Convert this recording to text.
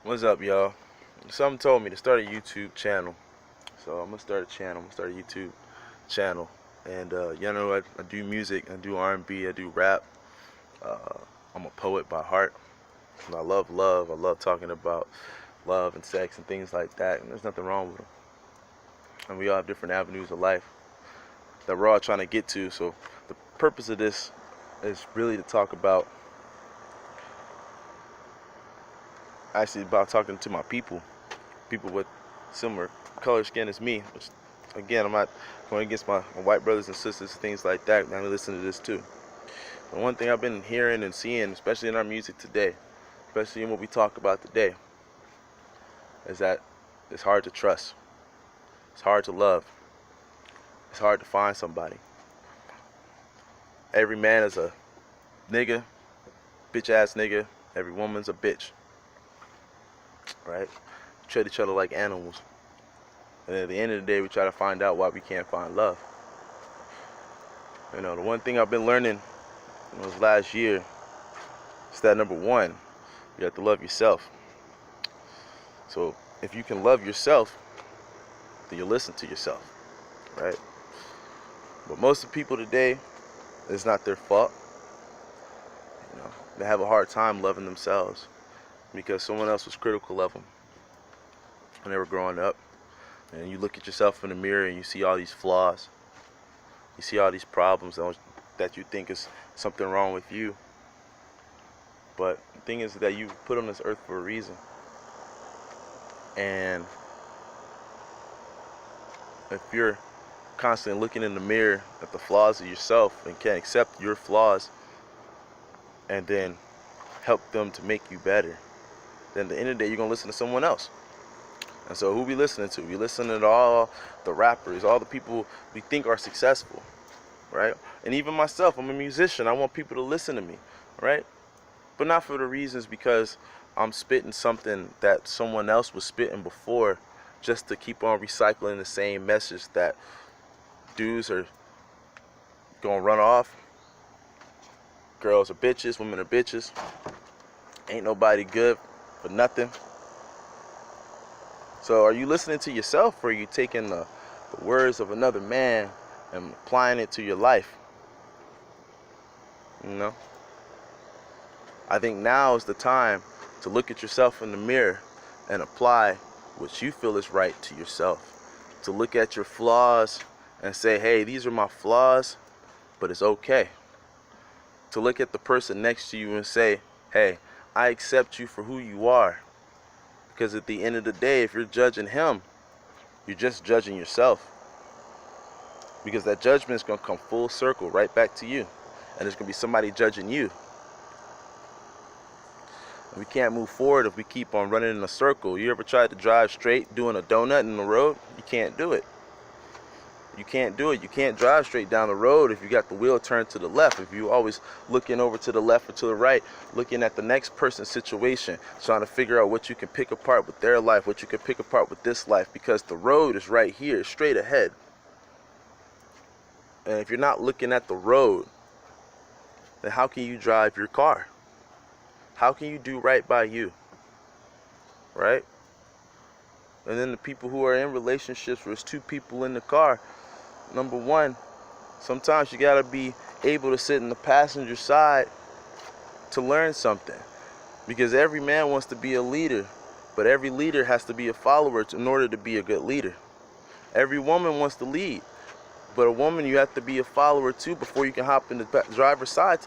What's up, y'all? Something told me to start a YouTube channel, so I'm gonna start a channel. I'm gonna start a YouTube channel, and you know, I do music, I do R&B, I do rap. Uh, I'm a poet by heart, and I love love. I love talking about love and sex and things like that, and there's nothing wrong with them. And we all have different avenues of life that we're all trying to get to. So the purpose of this is really to talk about, actually, about talking to my people with similar color skin as me, which, again, I'm not going against my white brothers and sisters, things like that. I listen to this too. But one thing I've been hearing and seeing, especially in our music today, especially in what we talk about today, is that it's hard to trust. It's hard to love. It's hard to find somebody. Every man is a nigga, bitch ass nigga. Every woman's a bitch. Right? We treat each other like animals. And at the end of the day, we try to find out why we can't find love. You know, the one thing I've been learning in this last year is that, number one, you have to love yourself. So if you can love yourself, then you listen to yourself, right? But most of the people today, it's not their fault. You know, they have a hard time loving themselves because someone else was critical of them when they were growing up. And you look at yourself in the mirror and you see all these flaws. You see all these problems that you think is something wrong with you. But the thing is that you put on this earth for a reason. And if you're constantly looking in the mirror at the flaws of yourself and can't accept your flaws and then help them to make you better, then at the end of the day, you're going to listen to someone else. And so who we listening to? We listening to all the rappers, all the people we think are successful, right? And even myself, I'm a musician. I want people to listen to me, right? But not for the reasons because I'm spitting something that someone else was spitting before, just to keep on recycling the same message that dudes are gonna run off. Girls are bitches, women are bitches. Ain't nobody good for nothing. So are you listening to yourself, or are you taking the words of another man and applying it to your life? You know? I think now is the time to look at yourself in the mirror and apply what you feel is right to yourself. To look at your flaws and say, hey, these are my flaws, but it's okay. To look at the person next to you and say, hey, I accept you for who you are. Because at the end of the day, if you're judging him, you're just judging yourself. Because that judgment is going to come full circle right back to you. And there's going to be somebody judging you. And we can't move forward if we keep on running in a circle. You ever tried to drive straight doing a donut in the road? You can't do it. You can't do it. You can't drive straight down the road if you got the wheel turned to the left. If you're always looking over to the left or to the right, looking at the next person's situation, trying to figure out what you can pick apart with their life, what you can pick apart with this life, because the road is right here, straight ahead. And if you're not looking at the road, then how can you drive your car? How can you do right by you? Right? And then the people who are in relationships where there's two people in the car, number one, sometimes you gotta be able to sit in the passenger side to learn something. Because every man wants to be a leader, but every leader has to be a follower in order to be a good leader. Every woman wants to lead, but a woman, you have to be a follower too before you can hop in the driver's side to